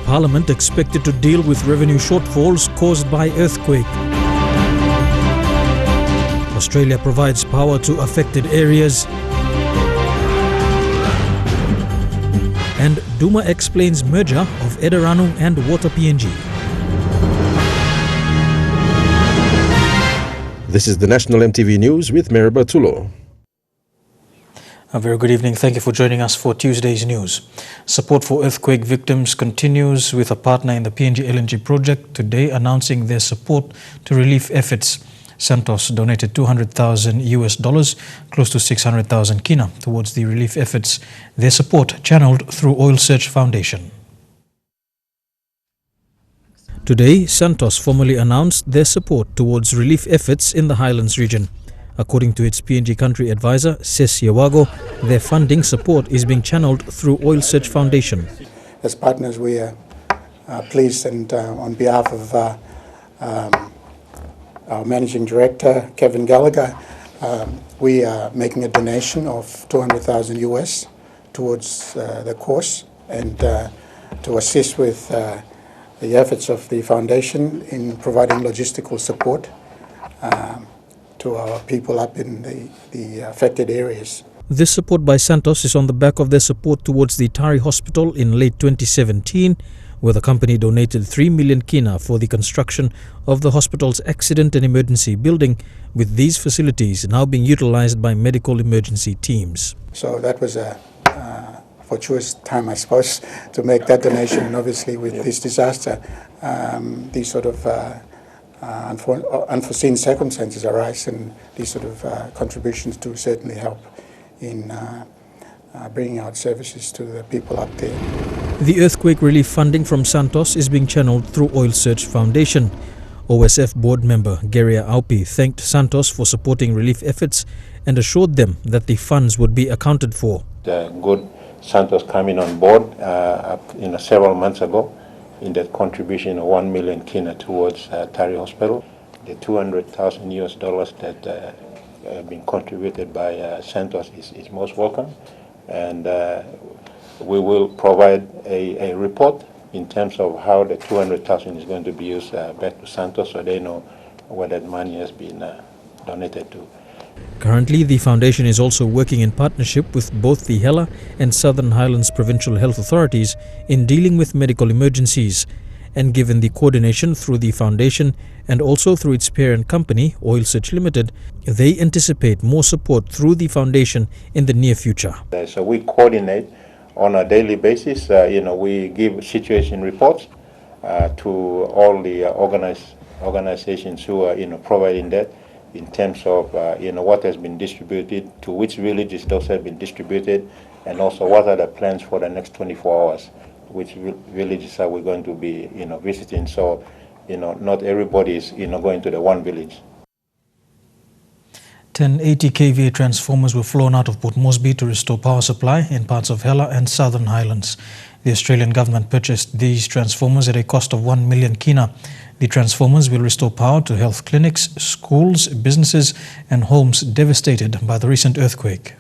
Parliament expected to deal with revenue shortfalls caused by earthquake. Australia provides power to affected areas. And Duma explains merger of Eda Ranu and Water PNG. This is the National EMTV News with Meraba Tulo. A very good evening. Thank you for joining us for Tuesday's news. Support for earthquake victims continues with a partner in the PNG LNG project today announcing their support to relief efforts. Santos donated $200,000, close to 600,000 kina, towards the relief efforts. Their support channeled through Oil Search Foundation. Today, Santos formally announced their support towards relief efforts in the Highlands region. According to its PNG country advisor, Ses Yawago, their funding support is being channeled through Oil Search Foundation. As partners, we are pleased, and on behalf of our Managing Director, Kevin Gallagher, we are making a donation of $200,000 towards the course and to assist with the efforts of the foundation in providing logistical support to our people up in the affected areas. This support by Santos is on the back of their support towards the Tari Hospital in late 2017, where the company donated 3 million kina for the construction of the hospital's accident and emergency building, with these facilities now being utilized by medical emergency teams. So that was a fortuitous time, I suppose, to make that donation. And obviously with this disaster, these sort of unforeseen circumstances arise, and these sort of contributions do certainly help in bringing out services to the people up there. The earthquake relief funding from Santos is being channeled through Oil Search Foundation. OSF board member Geria Aupi thanked Santos for supporting relief efforts and assured them that the funds would be accounted for. The good Santos coming on board several months ago in that contribution of 1 million kina towards Tari Hospital. The $200,000 that have been contributed by Santos is most welcome, and we will provide a report in terms of how the 200,000 is going to be used back to Santos, so they know where that money has been donated to. Currently, the foundation is also working in partnership with both the Hela and Southern Highlands Provincial Health Authorities in dealing with medical emergencies. And given the coordination through the foundation and also through its parent company, Oil Search Limited, they anticipate more support through the foundation in the near future. So we coordinate on a daily basis. We give situation reports to all the organizations who are providing that, in terms of what has been distributed, to which villages those have been distributed, and also what are the plans for the next 24 hours, which villages are we going to be visiting. So not everybody is going to the one village. 10 80 kVA transformers were flown out of Port Moresby to restore power supply in parts of Hela and Southern Highlands. The Australian government purchased these transformers at a cost of 1 million kina. The transformers will restore power to health clinics, schools, businesses and homes devastated by the recent earthquake.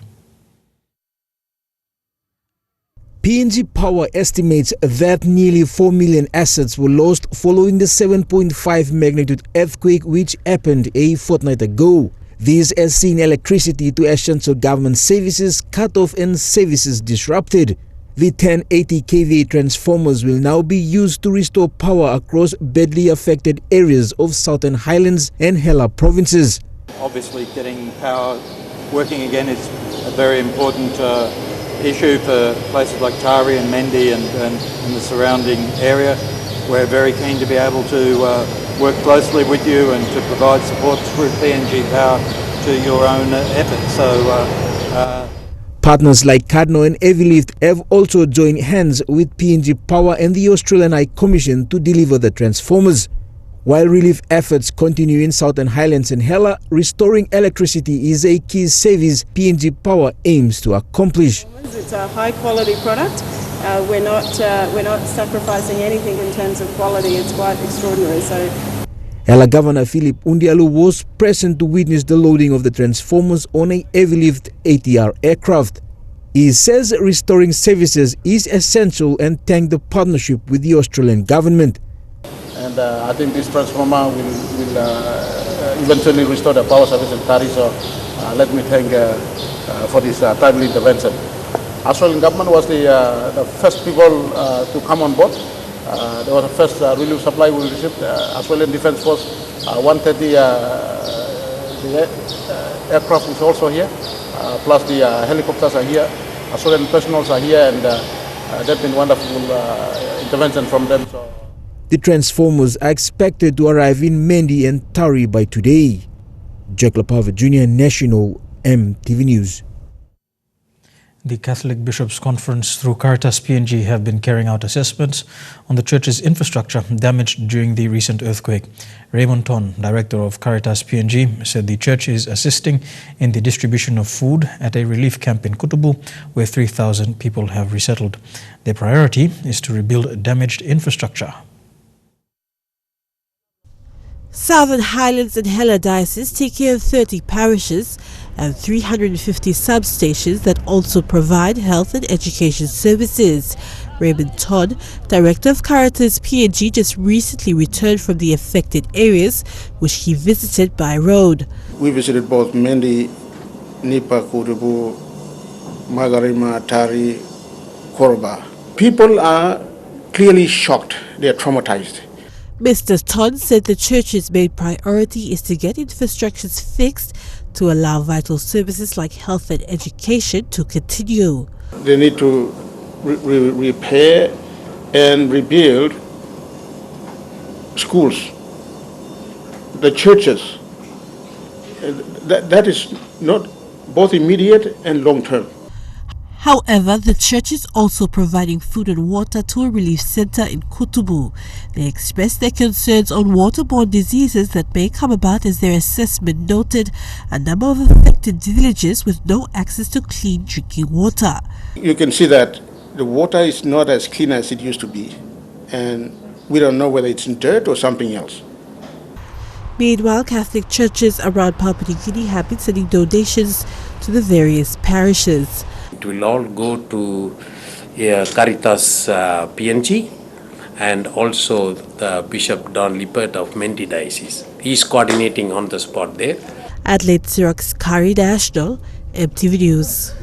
PNG Power estimates that nearly 4 million assets were lost following the 7.5 magnitude earthquake which happened a fortnight ago. This has seen electricity to essential government services cut off and services disrupted. The 1080 kVA transformers will now be used to restore power across badly affected areas of Southern Highlands and Hela provinces. Obviously, getting power working again is a very important issue for places like Tari and Mendi and the surrounding area. We're very keen to be able to work closely with you and to provide support through PNG Power to your own efforts. Partners like Cardno and Everlift have also joined hands with PNG Power and the Australian High Commission to deliver the transformers. While relief efforts continue in Southern Highlands and Hela, restoring electricity is a key service PNG Power aims to accomplish. It's a high quality product. We're not sacrificing anything in terms of quality. It's quite extraordinary. Hela Governor Philip Undialu was present to witness the loading of the transformers on a heavy-lift ATR aircraft. He says restoring services is essential and thanked the partnership with the Australian government. And I think this transformer will eventually restore the power service in Tari. So let me thank for this timely intervention. Australian government was the first people to come on board. There was the first relief supply we received. Australian Defence Force 130 the aircraft is also here, plus the helicopters are here. Australian personnel are here, and that's been wonderful intervention from them. So. The transformers are expected to arrive in Mendi and Tari by today. Jack Lapava Jr., National EMTV News. The Catholic Bishops' Conference through Caritas PNG have been carrying out assessments on the church's infrastructure damaged during the recent earthquake. Raymond Ton, director of Caritas PNG, said the church is assisting in the distribution of food at a relief camp in Kutubu, where 3,000 people have resettled. Their priority is to rebuild damaged infrastructure. Southern Highlands and Hela Diocese take care of 30 parishes and 350 substations that also provide health and education services. Raymond Todd, director of Caritas PNG, just recently returned from the affected areas, which he visited by road. We visited both Mendi, Nipa, Kutubu, Magarima, Tari, Koroba. People are clearly shocked. They are traumatized. Mr. Todd said the church's main priority is to get infrastructures fixed to allow vital services like health and education to continue. They need to repair and rebuild schools, the churches. That is not both immediate and long term. However, the church is also providing food and water to a relief center in Kutubu. They expressed their concerns on waterborne diseases that may come about, as their assessment noted a number of affected villages with no access to clean drinking water. You can see that the water is not as clean as it used to be, and we don't know whether it's dirt or something else. Meanwhile, Catholic churches around Papua New Guinea have been sending donations to the various parishes. It will all go to Caritas PNG and also the Bishop Don Lippert of Mendi Diocese. He is coordinating on the spot there. Adelaide Xerox Kari National, EMTV News.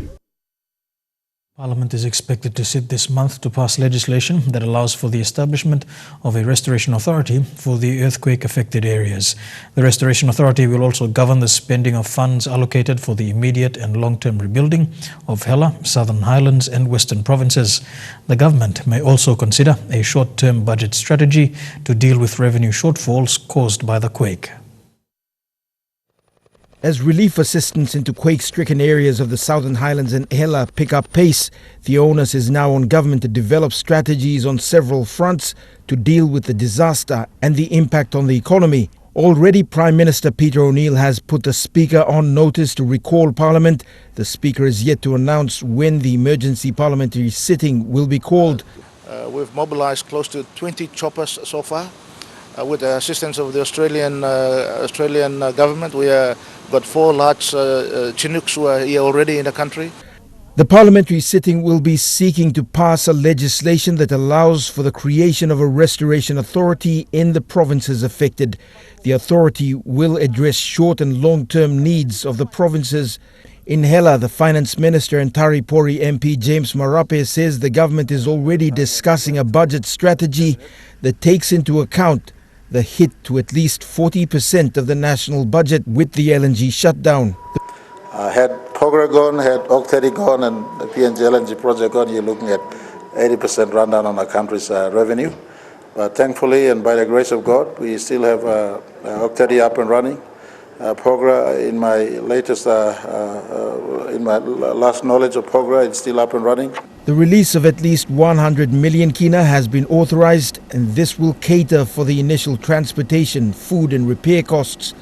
Parliament is expected to sit this month to pass legislation that allows for the establishment of a restoration authority for the earthquake-affected areas. The Restoration Authority will also govern the spending of funds allocated for the immediate and long-term rebuilding of Hela, Southern Highlands and Western provinces. The government may also consider a short-term budget strategy to deal with revenue shortfalls caused by the quake. As relief assistance into quake-stricken areas of the Southern Highlands and Hela pick up pace, the onus is now on government to develop strategies on several fronts to deal with the disaster and the impact on the economy. Already, Prime Minister Peter O'Neill has put the Speaker on notice to recall Parliament. The Speaker is yet to announce when the emergency parliamentary sitting will be called. We've mobilised close to 20 choppers so far. With the assistance of the Australian government, we got 4 large Chinooks who are here already in the country. The parliamentary sitting will be seeking to pass a legislation that allows for the creation of a restoration authority in the provinces affected. The authority will address short and long-term needs of the provinces. In Hela, the Finance Minister and Tari Pori MP James Marape says the government is already discussing a budget strategy that takes into account the hit to at least 40% of the national budget with the LNG shutdown. Had POGRA gone, had OCTEDI gone, and the PNG LNG project gone, you're looking at 80% rundown on our country's revenue. But thankfully, and by the grace of God, we still have OCTEDI up and running. POGRA, in my latest, in my last knowledge of POGRA, it's still up and running. The release of at least 100 million kina has been authorized, and this will cater for the initial transportation, food and repair costs.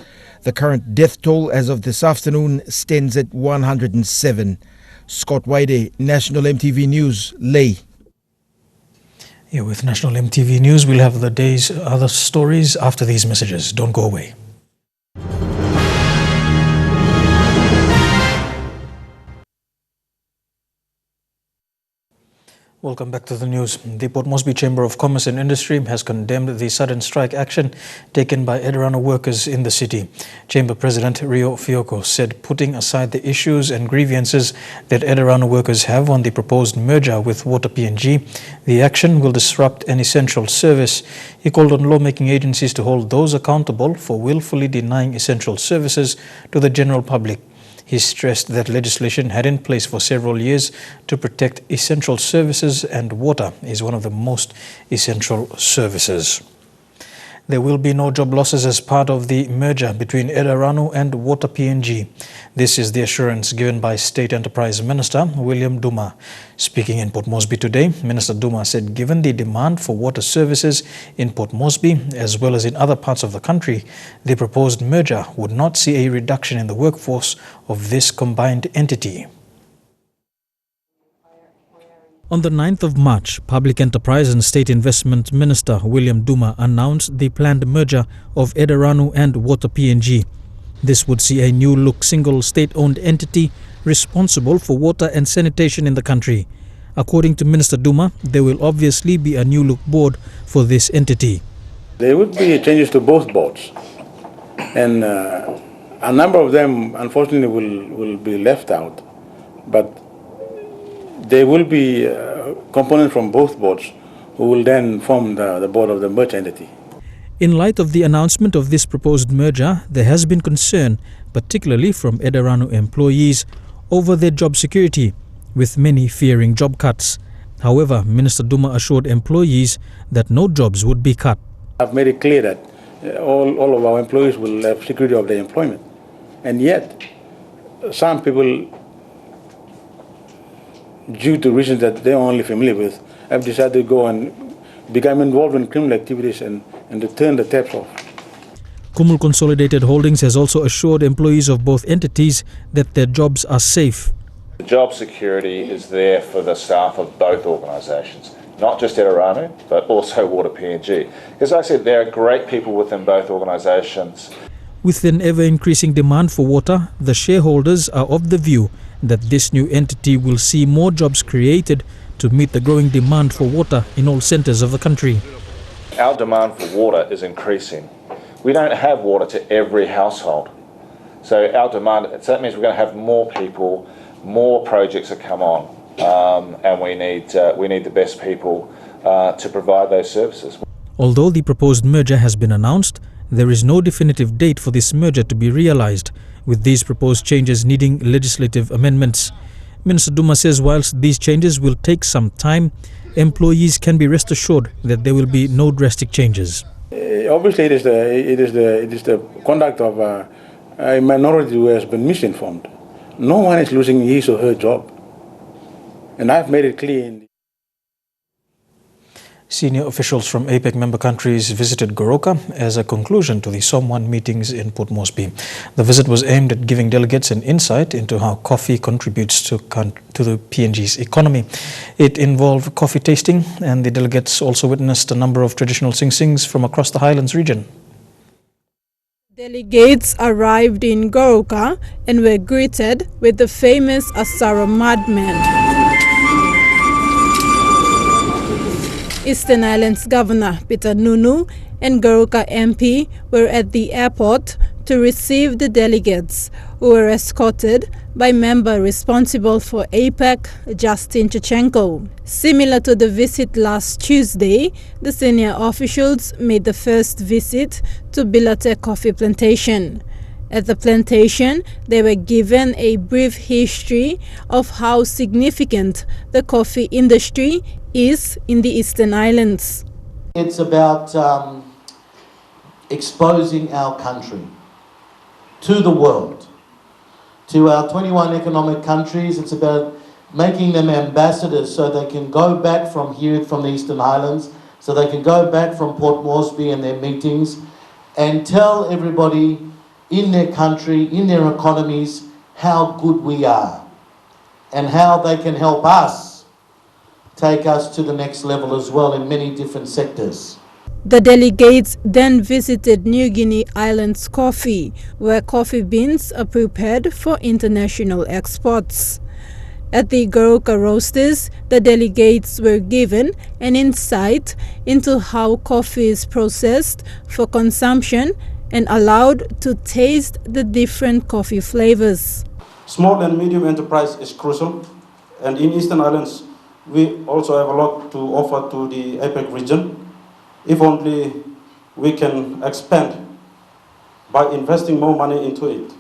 The current death toll as of this afternoon stands at 107. Scott Waide, National EMTV News, Ley. Here with National EMTV News, we'll have the day's other stories after these messages. Don't go away. Welcome back to the news. The Port Moresby Chamber of Commerce and Industry has condemned the sudden strike action taken by Eda Ranu workers in the city. Chamber President Rio Fioko said putting aside the issues and grievances that Eda Ranu workers have on the proposed merger with Water PNG, the action will disrupt an essential service. He called on lawmaking agencies to hold those accountable for willfully denying essential services to the general public. He stressed that legislation had in place for several years to protect essential services, and water is one of the most essential services. There will be no job losses as part of the merger between Eda Ranu and Water PNG. This is the assurance given by State Enterprise Minister William Duma. Speaking in Port Moresby today, Minister Duma said given the demand for water services in Port Moresby as well as in other parts of the country, the proposed merger would not see a reduction in the workforce of this combined entity. On the 9th of March, Public Enterprise and State Investment Minister William Duma announced the planned merger of Eda Ranu and Water PNG. This would see a new-look single state-owned entity responsible for water and sanitation in the country. According to Minister Duma, there will obviously be a new-look board for this entity. There would be changes to both boards, and a number of them unfortunately will be left out, but there will be components from both boards who will then form the board of the merged entity. In light of the announcement of this proposed merger, there has been concern, particularly from Eda Ranu employees, over their job security, with many fearing job cuts. However, Minister Duma assured employees that no jobs would be cut. I've made it clear that all of our employees will have security of their employment. And yet, some people, due to reasons that they're only familiar with, have decided to go and become involved in criminal activities and to turn the taps off. Kumul Consolidated Holdings has also assured employees of both entities that their jobs are safe. The job security is there for the staff of both organisations, not just Eda Ranu, but also Water PNG. As I said, there are great people within both organisations. With an ever-increasing demand for water, the shareholders are of the view that this new entity will see more jobs created to meet the growing demand for water in all centres of the country. Our demand for water is increasing. We don't have water to every household. So our demand, so that means we're going to have more people, more projects that come on, and we need the best people to provide those services. Although the proposed merger has been announced, there is no definitive date for this merger to be realised, with these proposed changes needing legislative amendments. Minister Duma says whilst these changes will take some time, employees can be rest assured that there will be no drastic changes. Obviously, it is the conduct of a minority who has been misinformed. No one is losing his or her job, and I've made it clear. Senior officials from APEC member countries visited Goroka as a conclusion to the SOM1 meetings in Port Moresby. The visit was aimed at giving delegates an insight into how coffee contributes to the PNG's economy. It involved coffee tasting, and the delegates also witnessed a number of traditional sing-sings from across the Highlands region. Delegates arrived in Goroka and were greeted with the famous Asaro Madman. Eastern Islands Governor Peter Nunu and Goroka MP were at the airport to receive the delegates, who were escorted by member responsible for APEC, Justin Chichenko. Similar to the visit last Tuesday, the senior officials made the first visit to Bilate Coffee Plantation. At the plantation, they were given a brief history of how significant the coffee industry is in the Eastern Islands. It's about exposing our country to the world, to our 21 economic countries. It's about making them ambassadors so they can go back from here, from the Eastern Highlands, so they can go back from Port Moresby and their meetings and tell everybody in their country, in their economies, how good we are and how they can help us take us to the next level as well in many different sectors. The delegates then visited New Guinea Islands Coffee, where coffee beans are prepared for international exports. At the Goroka Roasters, the delegates were given an insight into how coffee is processed for consumption and allowed to taste the different coffee flavors. Small and medium enterprise is crucial, and in Eastern Islands, we also have a lot to offer to the APEC region. If only we can expand by investing more money into it.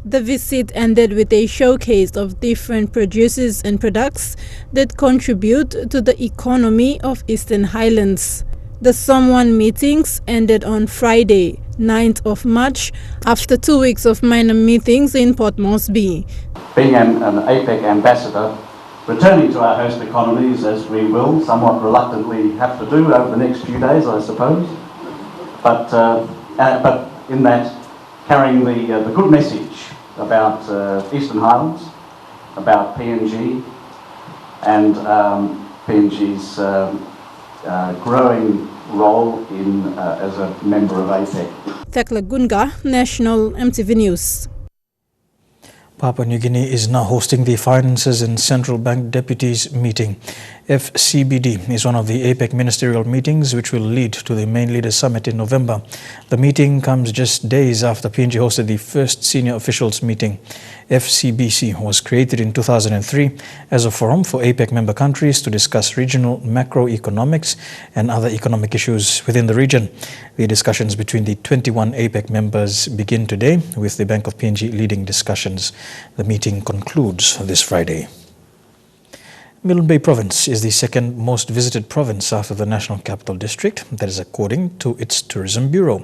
The visit ended with a showcase of different producers and products that contribute to the economy of Eastern Highlands. The Someone meetings ended on Friday, 9th of March, after 2 weeks of minor meetings in Port Moresby. Being an APEC ambassador, returning to our host economies, as we will somewhat reluctantly have to do over the next few days, I suppose, but in that, carrying the good message about Eastern Highlands, about PNG, and PNG's growing role as a member of APEC. Thekla Gunga, National EMTV News. Papua New Guinea is now hosting the Finances and Central Bank Deputies meeting. FCBD is one of the APEC ministerial meetings which will lead to the Main Leaders Summit in November. The meeting comes just days after PNG hosted the first senior officials meeting. FCBC was created in 2003 as a forum for APEC member countries to discuss regional macroeconomics and other economic issues within the region. The discussions between the 21 APEC members begin today, with the Bank of PNG leading discussions. The meeting concludes this Friday. Milne Bay Province is the second most visited province after the National Capital District. That is according to its Tourism Bureau.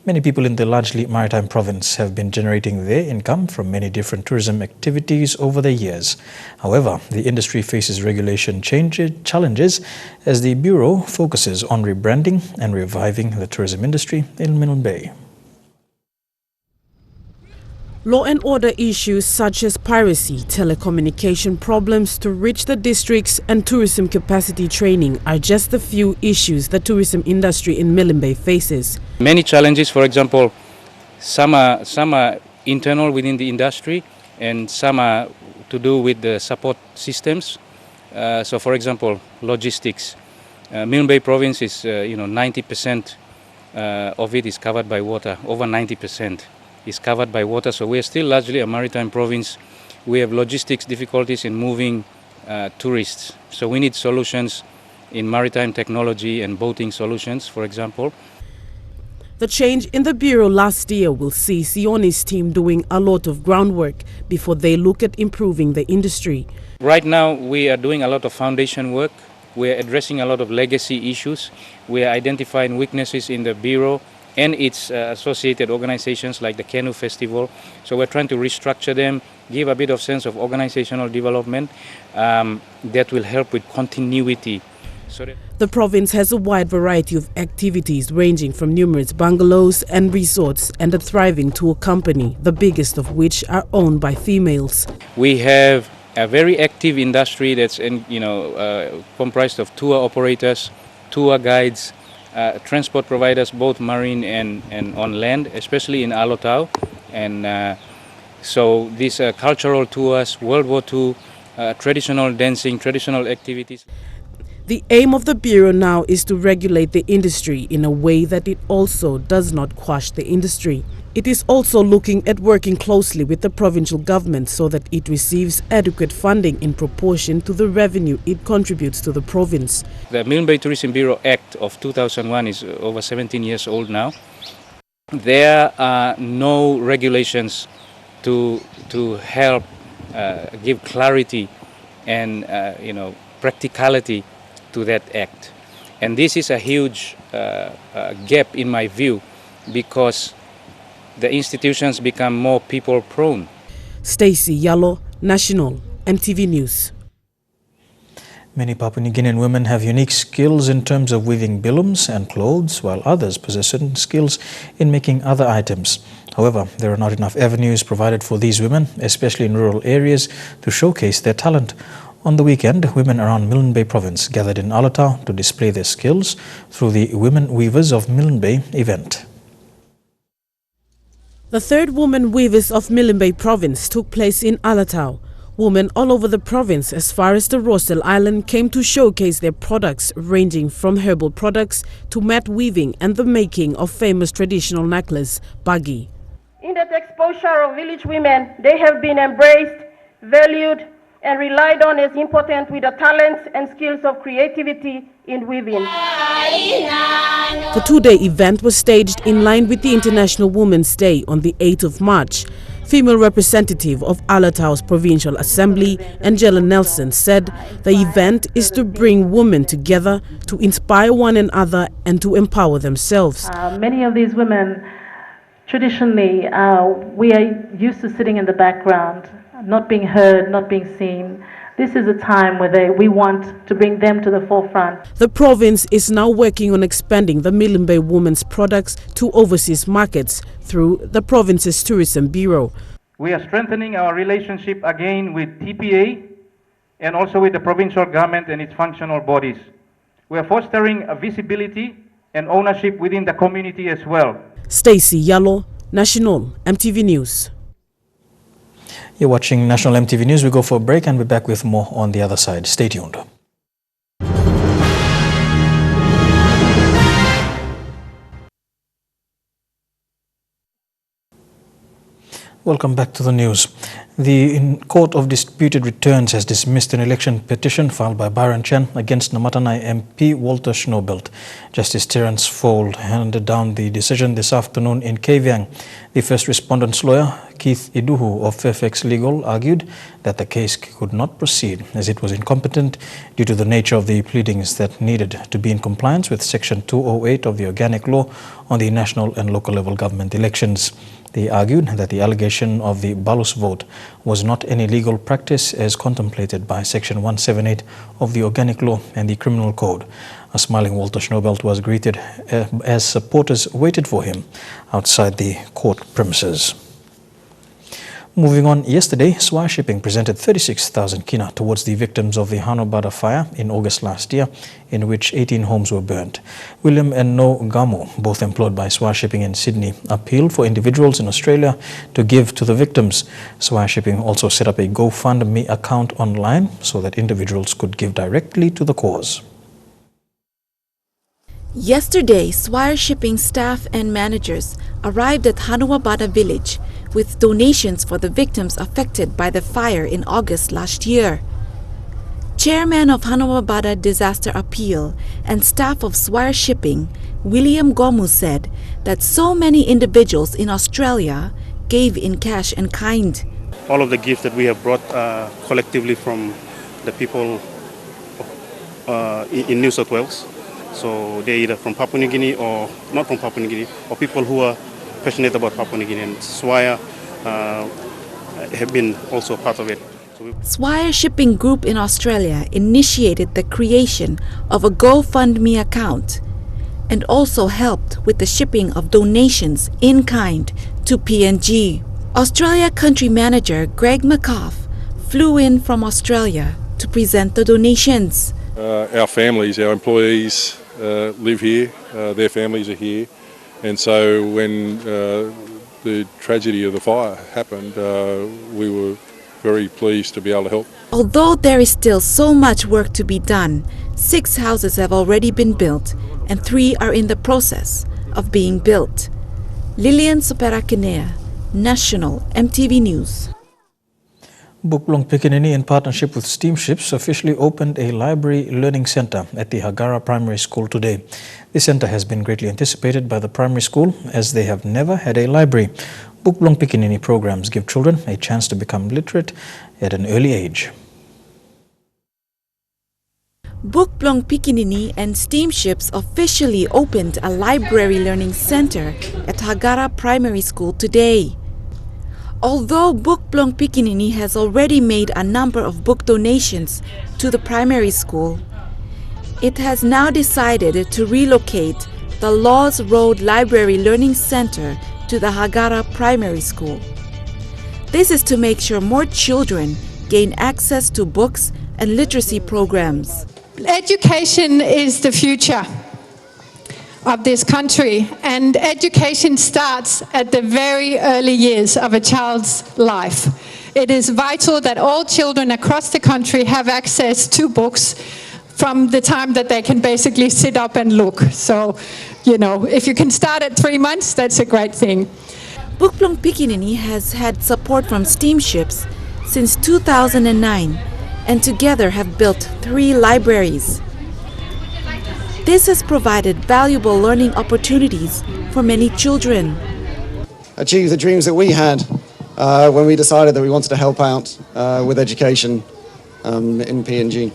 Many people in the largely maritime province have been generating their income from many different tourism activities over the years. However, the industry faces regulation challenges as the Bureau focuses on rebranding and reviving the tourism industry in Milne Bay. Law and order issues such as piracy, telecommunication problems to reach the districts, and tourism capacity training are just a few issues the tourism industry in Milne Bay faces. Many challenges, for example, some are internal within the industry and some are to do with the support systems. So for example, logistics. Milne Bay province is 90% of it is covered by water, over 90%. Is covered by water, so we are still largely a maritime province. We have logistics difficulties in moving tourists, so we need solutions in maritime technology and boating solutions, for example. The change in the Bureau last year will see Sioni's team doing a lot of groundwork before they look at improving the industry. Right now we are doing a lot of foundation work. We are addressing a lot of legacy issues. We are identifying weaknesses in the Bureau and its associated organizations like the Canoe Festival. So we're trying to restructure them, give a bit of sense of organizational development that will help with continuity. The province has a wide variety of activities ranging from numerous bungalows and resorts and a thriving tour company, the biggest of which are owned by females. We have a very active industry that's comprised of tour operators, tour guides, transport providers, both marine and on land, especially in Alotau. And so these cultural tours, World War II, traditional dancing, traditional activities. The aim of the Bureau now is to regulate the industry in a way that it also does not quash the industry. It is also looking at working closely with the provincial government so that it receives adequate funding in proportion to the revenue it contributes to the province. The Milne Bay Tourism Bureau Act of 2001 is over 17 years old now. There are no regulations to help give clarity and practicality to that act. And this is a huge gap in my view, because the institutions become more people-prone. Stacey Yallo, National EMTV News. Many Papua New Guinean women have unique skills in terms of weaving bilums and clothes, while others possess certain skills in making other items. However, there are not enough avenues provided for these women, especially in rural areas, to showcase their talent. On the weekend, women around Milne Bay Province gathered in Alotau to display their skills through the Women Weavers of Milne Bay event. The third Women Weavers of Milne Bay Province took place in Alotau. Women all over the province, as far as the Rosedale Island, came to showcase their products ranging from herbal products to mat weaving and the making of famous traditional necklace, bagi. In that exposure of village women, they have been embraced, valued, and relied on as important with the talents and skills of creativity in weaving. The two-day event was staged in line with the International Women's Day on the 8th of March. Female representative of Alatau's Provincial Assembly, Angela Nelson, said the event is to bring women together, to inspire one another and to empower themselves. Many of these women, traditionally, we are used to sitting in the background, not being heard, not being seen. This is a time where we want to bring them to the forefront. The province is now working on expanding the Milne Bay women's products to overseas markets through the province's Tourism Bureau. We are strengthening our relationship again with TPA and also with the provincial government and its functional bodies. We are fostering a visibility and ownership within the community as well. Stacey Yalo, National MTV News. You're watching National MTV News. We go for a break and we're back with more on the other side. Stay tuned. Welcome back to the news. The Court of Disputed Returns has dismissed an election petition filed by Byron Chen against Namatanai MP Walter Schnobelt. Justice Terence Fold handed down the decision this afternoon in Kavieng. The first respondent's lawyer, Keith Iduhu of Fairfax Legal, argued that the case could not proceed as it was incompetent due to the nature of the pleadings that needed to be in compliance with Section 208 of the Organic Law on the national and local level government elections. They argued that the allegation of the Balus vote was not any legal practice as contemplated by Section 178 of the Organic Law and the Criminal Code. A smiling Walter Schnobelt was greeted as supporters waited for him outside the court premises. Moving on, yesterday, Swire Shipping presented 36,000 kina towards the victims of the Hanuabada fire in August last year, in which 18 homes were burnt. William and No Gamo, both employed by Swire Shipping in Sydney, appealed for individuals in Australia to give to the victims. Swire Shipping also set up a GoFundMe account online so that individuals could give directly to the cause. Yesterday, Swire Shipping staff and managers arrived at Hanuabada village with donations for the victims affected by the fire in August last year. Chairman of Hanuabada Disaster Appeal and staff of Swire Shipping, William Gomu, said that so many individuals in Australia gave in cash and kind. All of the gifts that we have brought collectively from the people in New South Wales. So they're either from Papua New Guinea or not from Papua New Guinea, or people who are passionate about Papua New Guinea, and Swire have been also part of it. Swire Shipping Group in Australia initiated the creation of a GoFundMe account and also helped with the shipping of donations in kind to PNG. Australia Country Manager Greg McCoff flew in from Australia to present the donations. Our families, our employees live here, their families are here, and so when the tragedy of the fire happened, we were very pleased to be able to help. Although there is still so much work to be done, 6 houses have already been built and 3 are in the process of being built. Lilian Soperakinea, National MTV News. Buklong Pikinini, in partnership with Steamships, officially opened a library learning center at the Hagana Primary School today. The center has been greatly anticipated by the primary school as they have never had a library. Buklong Pikinini programs give children a chance to become literate at an early age. Buklong Pikinini and Steamships officially opened a library learning center at Hagana Primary School today. Although Buklong Pikinini has already made a number of book donations to the primary school, it has now decided to relocate the Laws Road Library Learning Center to the Hagana Primary School. This is to make sure more children gain access to books and literacy programs. Education is the future of this country, and education starts at the very early years of a child's life. It is vital that all children across the country have access to books from the time that they can basically sit up and look. So, you know, if you can start at 3 months, that's a great thing. Bukplong Pikinini has had support from steamships since 2009 and together have built 3 libraries. This has provided valuable learning opportunities for many children. Achieve the dreams that we had when we decided that we wanted to help out with education in PNG.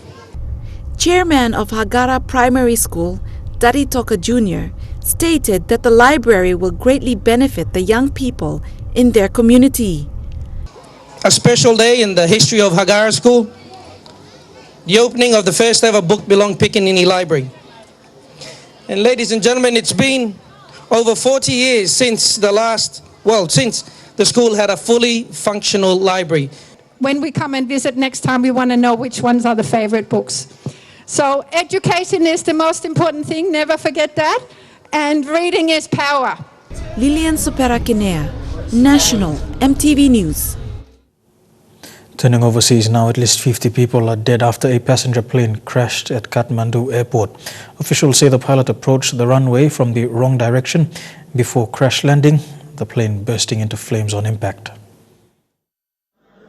Chairman of Hagana Primary School, Dari Toka Jr., stated that the library will greatly benefit the young people in their community. A special day in the history of Hagana School, the opening of the first ever Bukplong Pikinini Library. And ladies and gentlemen, it's been over 40 years since since the school had a fully functional library. When we come and visit next time, we want to know which ones are the favorite books. So education is the most important thing, never forget that. And reading is power. Lilian Superakinea, National EMTV News. Turning overseas now, at least 50 people are dead after a passenger plane crashed at Kathmandu airport. Officials say the pilot approached the runway from the wrong direction before crash landing, the plane bursting into flames on impact.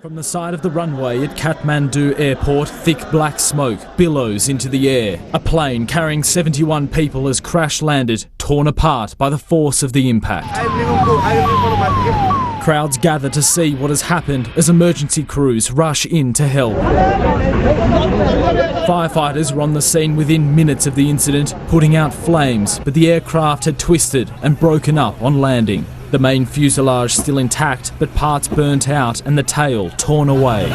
From the side of the runway at Kathmandu airport, thick black smoke billows into the air. A plane carrying 71 people has crash landed, torn apart by the force of the impact. Crowds gather to see what has happened as emergency crews rush in to help. Firefighters were on the scene within minutes of the incident, putting out flames, but the aircraft had twisted and broken up on landing. The main fuselage still intact, but parts burnt out and the tail torn away.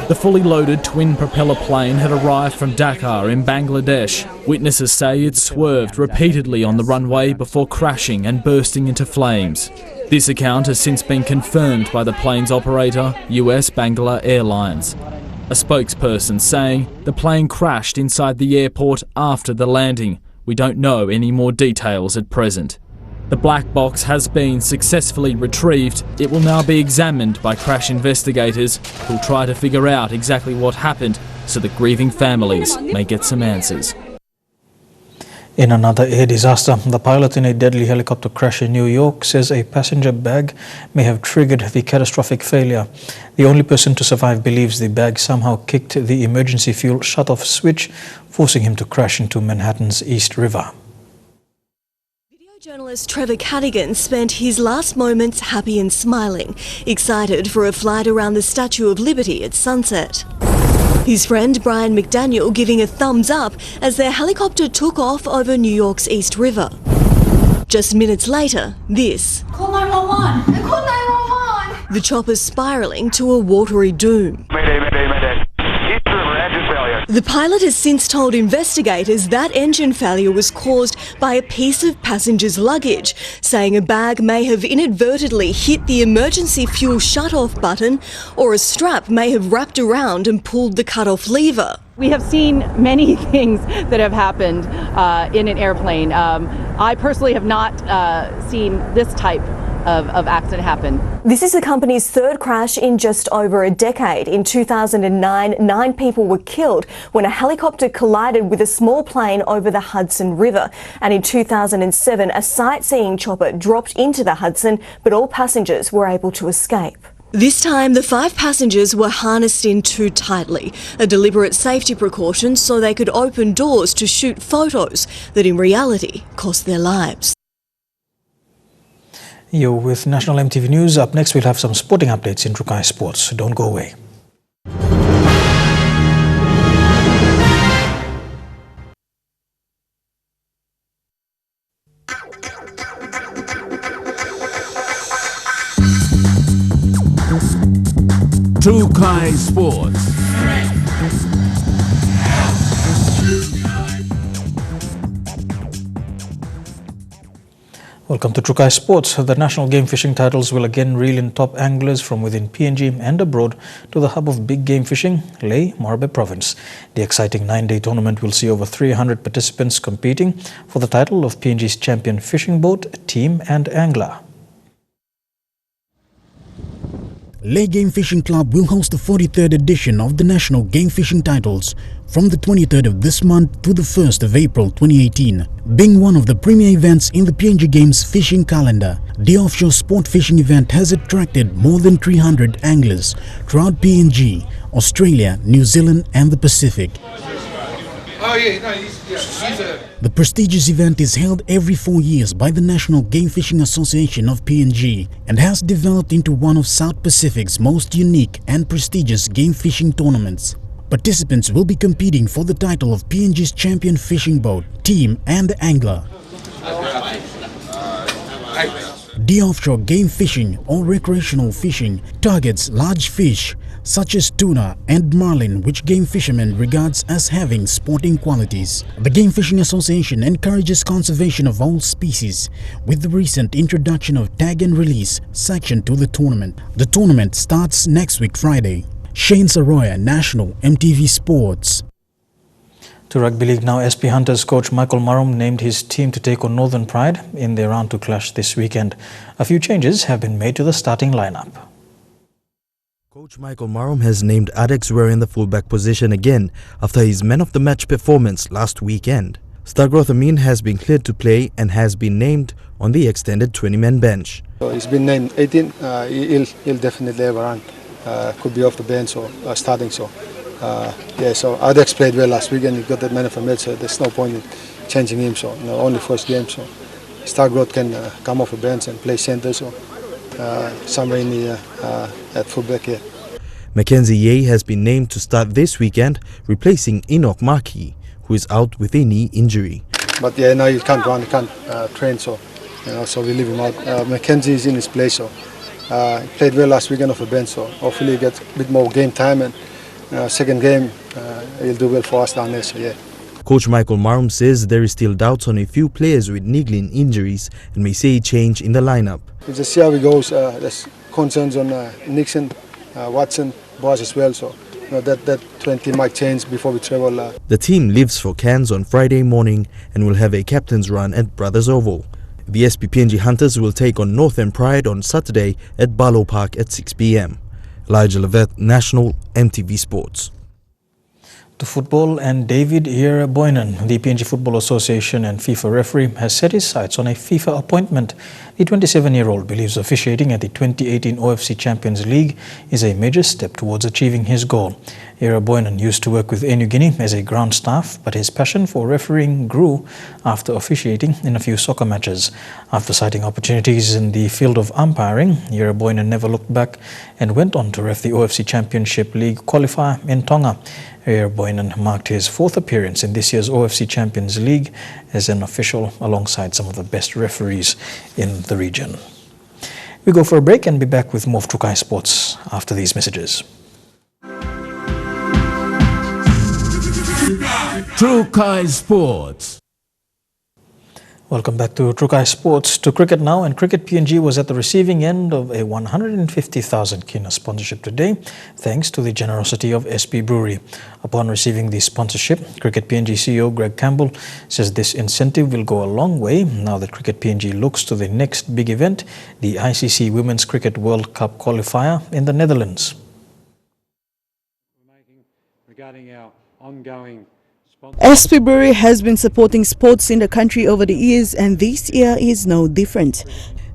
The fully loaded twin propeller plane had arrived from Dhaka in Bangladesh. Witnesses say it swerved repeatedly on the runway before crashing and bursting into flames. This account has since been confirmed by the plane's operator, US Bangla Airlines. A spokesperson saying the plane crashed inside the airport after the landing. We don't know any more details at present. The black box has been successfully retrieved. It will now be examined by crash investigators who'll try to figure out exactly what happened so that grieving families may get some answers. In another air disaster, the pilot in a deadly helicopter crash in New York says a passenger bag may have triggered the catastrophic failure. The only person to survive believes the bag somehow kicked the emergency fuel shut-off switch, forcing him to crash into Manhattan's East River. Journalist Trevor Cadigan spent his last moments happy and smiling, excited for a flight around the Statue of Liberty at sunset. His friend Brian McDaniel giving a thumbs up as their helicopter took off over New York's East River. Just minutes later, this. Call 911! Call 911! The chopper spiralling to a watery doom. Mayday, mayday, mayday. East River, engine failure. The pilot has since told investigators that engine failure was caused by a piece of passenger's luggage, saying a bag may have inadvertently hit the emergency fuel shut-off button or a strap may have wrapped around and pulled the cut-off lever. We have seen many things that have happened in an airplane. I personally have not seen this type of accident happen. This is the company's third crash in just over a decade. In 2009, 9 people were killed when a helicopter collided with a small plane over the Hudson River. And in 2007, a sightseeing chopper dropped into the Hudson, but all passengers were able to escape. This time, the 5 passengers were harnessed in too tightly, a deliberate safety precaution so they could open doors to shoot photos that in reality cost their lives. You're with National EMTV News. Up next, we'll have some sporting updates in Trukai Sports. Don't go away. Trukai Sports. Welcome to Trukai Sports. The national game fishing titles will again reel in top anglers from within PNG and abroad to the hub of big game fishing, Lae, Marbe Province. The exciting 9-day tournament will see over 300 participants competing for the title of PNG's champion fishing boat, team and angler. Leh Game Fishing Club will host the 43rd edition of the National Game Fishing Titles from the 23rd of this month to the 1st of April 2018. Being one of the premier events in the PNG Games fishing calendar, the offshore sport fishing event has attracted more than 300 anglers throughout PNG, Australia, New Zealand and the Pacific. Oh yeah, no, he's a... The prestigious event is held every 4 years by the National Game Fishing Association of PNG and has developed into one of South Pacific's most unique and prestigious game fishing tournaments. Participants will be competing for the title of PNG's champion fishing boat, team and angler. The offshore game fishing or recreational fishing targets large fish such as tuna and marlin, which game fishermen regards as having sporting qualities. The Game Fishing Association encourages conservation of all species with the recent introduction of tag and release section to the tournament. The tournament starts next week Friday. Shane Saroya, National EMTV Sports. To Rugby League now, SP Hunters coach Michael Marum named his team to take on Northern Pride in their round 2 clash this weekend. A few changes have been made to the starting lineup. Coach Michael Marum has named Adex Ware in the fullback position again after his man-of-the-match performance last weekend. Stargroth Amin has been cleared to play and has been named on the extended 20-man bench. So he's been named 18. He'll definitely have a run. Could be off the bench or starting. So Adex played well last weekend. He got that man of the match. So there's no point in changing him. So only first game. So Stargroth can come off the bench and play centre. So somewhere in the at fullback here. Mackenzie Ye has been named to start this weekend, replacing Enoch Markey, who is out with a knee injury. But yeah, no, he can't run, he can't train, so so we leave him out. Mackenzie is in his place, so he played well last weekend off the bench, so hopefully he gets a bit more game time, and second game he'll do well for us down there. So yeah. Coach Michael Marum says there is still doubts on a few players with niggling injuries and may see a change in the lineup. We'll just see how it goes. There's concerns on Nixon, Watson, Boss as well, so that 20 might change before we travel. The team leaves for Cairns on Friday morning and will have a captain's run at Brothers Oval. The SPPNG Hunters will take on Northern Pride on Saturday at Barlow Park at 6 p.m. Elijah Levet, National EMTV Sports. To football, and David Boynan, the PNG Football Association and FIFA referee, has set his sights on a FIFA appointment. The 27-year-old believes officiating at the 2018 OFC Champions League is a major step towards achieving his goal. Boynan used to work with Air Niugini as a ground staff, but his passion for refereeing grew after officiating in a few soccer matches. After citing opportunities in the field of umpiring, Boynan never looked back and went on to ref the OFC Championship League qualifier in Tonga. Boynan marked his 4th appearance in this year's OFC Champions League as an official alongside some of the best referees in the region. We go for a break and be back with more of Trukai Sports after these messages. Trukai Sports. Welcome back to Trukai Sports. To cricket now, and Cricket PNG was at the receiving end of a 150,000 kina sponsorship today, thanks to the generosity of SP Brewery. Upon receiving the sponsorship, Cricket PNG CEO Greg Campbell says this incentive will go a long way now that Cricket PNG looks to the next big event, the ICC Women's Cricket World Cup qualifier in the Netherlands. Regarding our ongoing SP Brewery has been supporting sports in the country over the years, and this year is no different.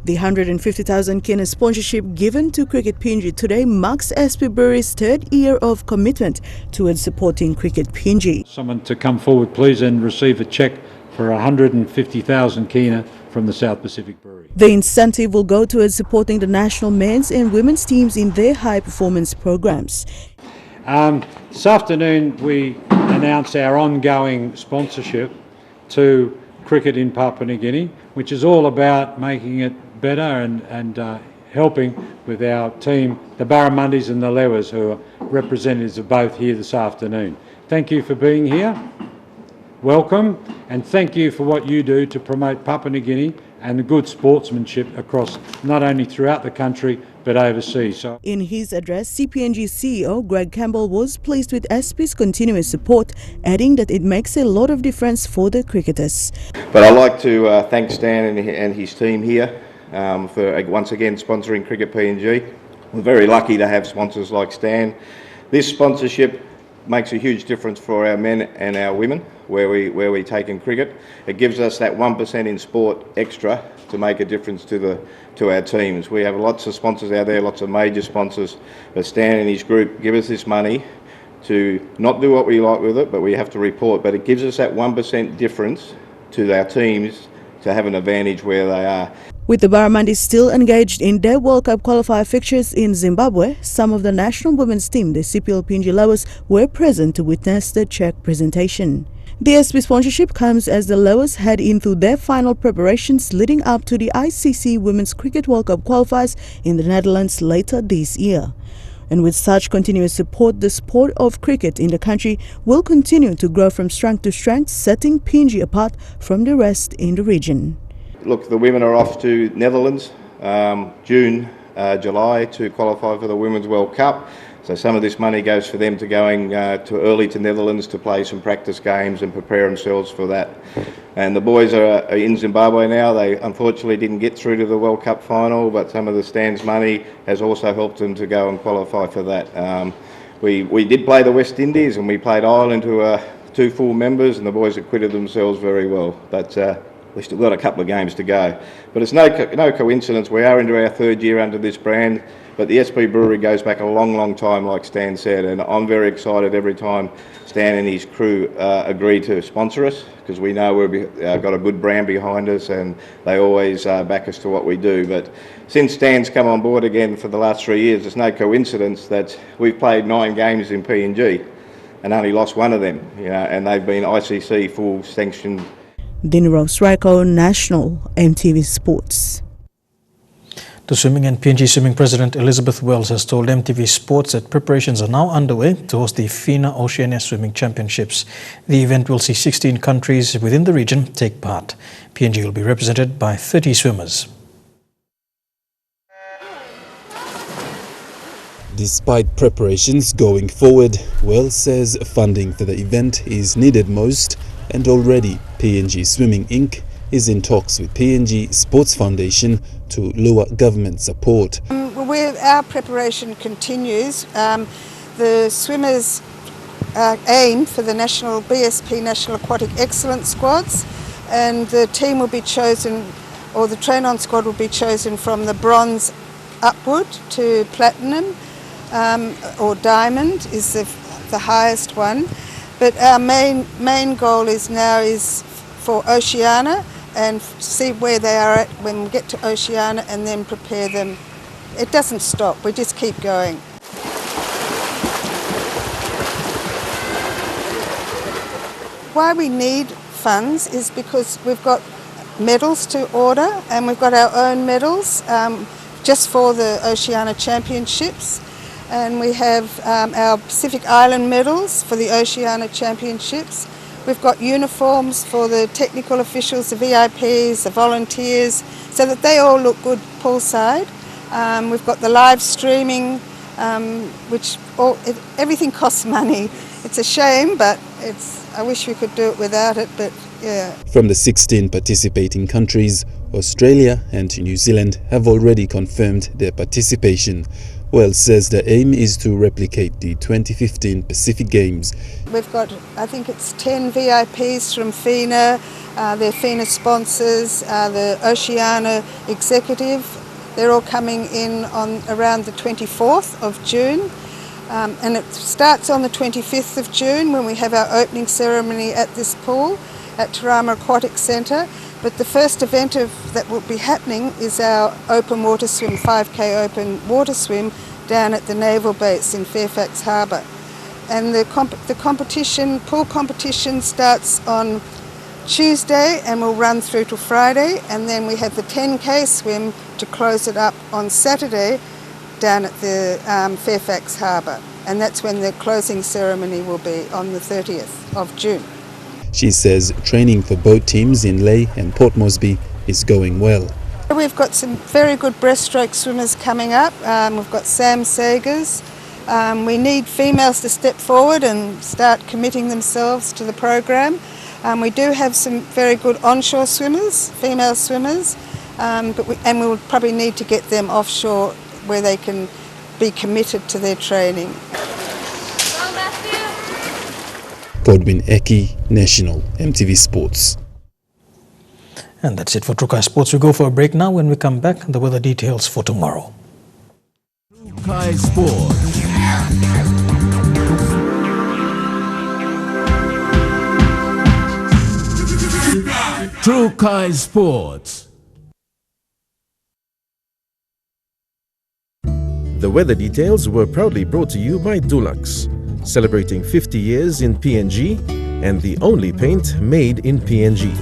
The 150,000 kina sponsorship given to Cricket PNG today marks SP Brewery's 3rd year of commitment towards supporting Cricket PNG. Someone to come forward, please, and receive a cheque for 150,000 kina from the South Pacific Brewery. The incentive will go towards supporting the national men's and women's teams in their high-performance programs. This afternoon we announced our ongoing sponsorship to cricket in Papua New Guinea, which is all about making it better and helping with our team, the Barramundis and the Lewas, who are representatives of both here this afternoon. Thank you for being here. Welcome, and thank you for what you do to promote Papua New Guinea and the good sportsmanship across not only throughout the country but overseas. In his address, CPNG CEO Greg Campbell was pleased with SP's continuous support, adding that it makes a lot of difference for the cricketers. But I'd like to thank Stan and his team here for once again sponsoring Cricket PNG. we're very lucky to have sponsors like Stan. This sponsorship makes a huge difference for our men and our women where we take in cricket. It gives us that 1% in sport extra to make a difference to our teams. We have lots of sponsors out there, lots of major sponsors, but Stan and his group give us this money to not do what we like with it, but we have to report. But it gives us that 1% difference to our teams to have an advantage where they are. With the Barramundis still engaged in their World Cup qualifier fixtures in Zimbabwe, some of the national women's team, the CPL PNG Lowers, were present to witness the check presentation. The SP sponsorship comes as the Lowers head into their final preparations leading up to the ICC Women's Cricket World Cup qualifiers in the Netherlands later this year. And with such continuous support, the sport of cricket in the country will continue to grow from strength to strength, setting PNG apart from the rest in the region. Look, the women are off to Netherlands, June, July to qualify for the Women's World Cup. So some of this money goes for them to going to Netherlands to play some practice games and prepare themselves for that. And the boys are in Zimbabwe now. They unfortunately didn't get through to the World Cup final, but some of the Stan's money has also helped them to go and qualify for that. We did play the West Indies and we played Ireland, who are 2 full members, and the boys acquitted themselves very well. But we've still got a couple of games to go. But it's no coincidence. We are into our 3rd year under this brand. But the SP Brewery goes back a long, long time, like Stan said, and I'm very excited every time Stan and his crew agree to sponsor us, because we know we've got a good brand behind us and they always back us to what we do. But since Stan's come on board again for the last 3 years, it's no coincidence that we've played 9 games in PNG and only lost 1 of them, and they've been ICC full sanctioned. Dinero Sraiko, National EMTV Sports. The Swimming and PNG Swimming President Elizabeth Wells has told EMTV Sports that preparations are now underway to host the FINA Oceania Swimming Championships. The event will see 16 countries within the region take part. PNG will be represented by 30 swimmers. Despite preparations going forward, Wells says funding for the event is needed most, and already PNG Swimming Inc. is in talks with PNG Sports Foundation to lure government support. Our preparation continues. The swimmers aim for the National BSP National Aquatic Excellence Squads, and the team will be chosen, or the train-on squad will be chosen from the bronze upward to platinum, or diamond is the highest one. But our main goal is for Oceania, and see where they are at when we get to Oceania, and then prepare them. It doesn't stop, we just keep going. Why we need funds is because we've got medals to order, and we've got our own medals just for the Oceania Championships, and we have our Pacific Island medals for the Oceania Championships. We've got uniforms for the technical officials, the VIPs, the volunteers, so that they all look good poolside. We've got the live streaming, everything costs money. It's a shame, but I wish we could do it without it, but yeah. From the 16 participating countries, Australia and New Zealand have already confirmed their participation. Wells says the aim is to replicate the 2015 Pacific Games. We've got, I think it's 10 VIPs from FINA, their FINA sponsors, the Oceania executive. They're all coming in on around the 24th of June. And it starts on the 25th of June when we have our opening ceremony at this pool at Tarama Aquatic Centre. But the first event that will be happening is our open water swim, 5K open water swim down at the Naval Base in Fairfax Harbour. And the pool competition starts on Tuesday and will run through to Friday, and then we have the 10K swim to close it up on Saturday down at the Fairfax Harbour, and that's when the closing ceremony will be on the 30th of June. She says training for both teams in Lae and Port Moresby is going well. We've got some very good breaststroke swimmers coming up. We've got Sam Sagers. We need females to step forward and start committing themselves to the program. We do have some very good onshore swimmers, female swimmers, and we will probably need to get them offshore where they can be committed to their training. Godwin Eki, National, EMTV Sports. And that's it for Trukai Sports. We go for a break now. When we come back, the weather details for tomorrow. Trukai Sports. Trukai Sports. The weather details were proudly brought to you by Dulux, celebrating 50 years in PNG and the only paint made in PNG.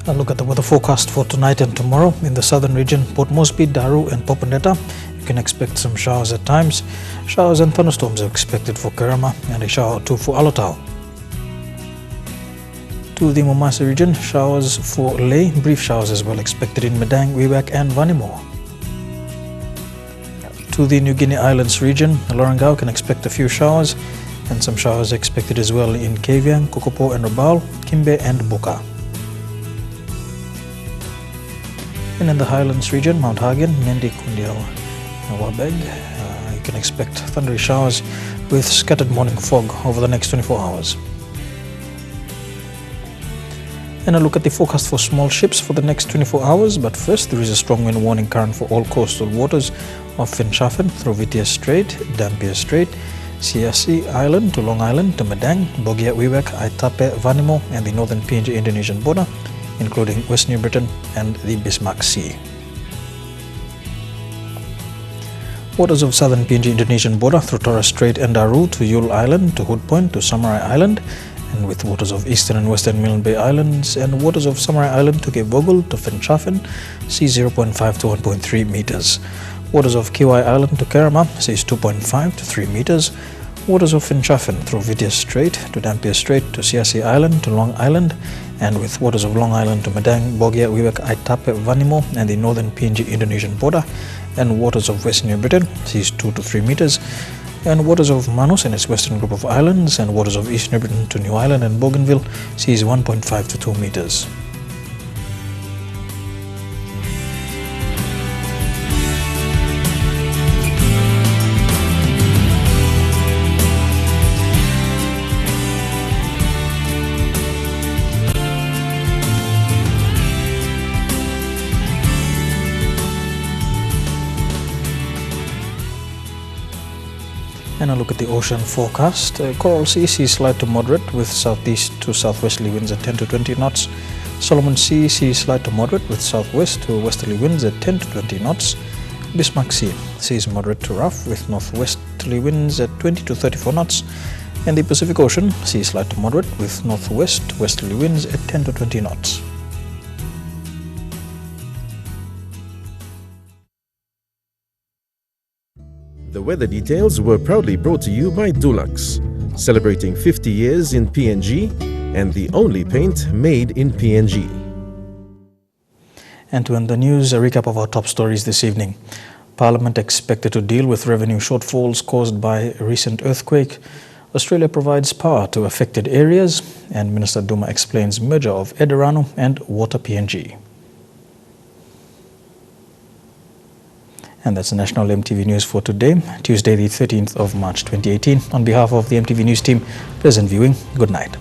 A look at the weather forecast for tonight and tomorrow. In the southern region, Port Moresby, Daru and Poponeta, you can expect some showers at times. Showers and thunderstorms are expected for Kerama and a shower or two for Alotau. To the Momasa region, showers for Ley, brief showers as well expected in Medang, Wewak and Vanimo. To the New Guinea Islands region, Lorengau can expect a few showers and some showers expected as well in Kavieng, Kokopo and Rabaul, Kimbe and Buka. And in the Highlands region, Mount Hagen, Mendi, Kundial and Wabeg, you can expect thundery showers with scattered morning fog over the next 24 hours. And a look at the forecast for small ships for the next 24 hours. But first, there is a strong wind warning current for all coastal waters of Finschhafen through Vitia Strait, Dampier Strait, Siasi Island to Long Island to Medang, Bogia Wewak, Aitape, Vanimo and the northern PNG Indonesian border, including West New Britain and the Bismarck Sea. Waters of southern PNG Indonesian border through Torres Strait and Daru to Yule Island to Hood Point to Samurai Island, and with waters of eastern and western Milne Bay Islands and waters of Samurai Island to Cape Vogel to Finschhafen, sea 0.5 to 1.3 meters. Waters of Kiwai Island to Kerama, seas 2.5 to 3 meters. Waters of Finschhafen through Vitia Strait to Dampier Strait to Siasi Island to Long Island, and with waters of Long Island to Medang, Bogia, Wewak, Aitape, Vanimo and the northern PNG Indonesian border, and waters of West New Britain, seas 2 to 3 meters, and waters of Manus and its western group of islands, and waters of East New Britain to New Ireland and Bougainville, seas 1.5 to 2 meters. And a look at the ocean forecast. Coral Sea, seas slight to moderate with southeast to southwesterly winds at 10 to 20 knots. Solomon Sea, seas slight to moderate with southwest to westerly winds at 10 to 20 knots. Bismarck Sea, seas moderate to rough with northwesterly winds at 20 to 34 knots. And the Pacific Ocean, seas slight to moderate with northwest to westerly winds at 10 to 20 knots. The weather details were proudly brought to you by Dulux, celebrating 50 years in PNG and the only paint made in PNG. And to end the news, a recap of our top stories this evening. Parliament expected to deal with revenue shortfalls caused by a recent earthquake. Australia provides power to affected areas, and Minister Duma explains merger of Eda Ranu and Water PNG. And that's the National EMTV News for today, Tuesday the 13th of March 2018. On behalf of the EMTV News team, pleasant viewing. Good night.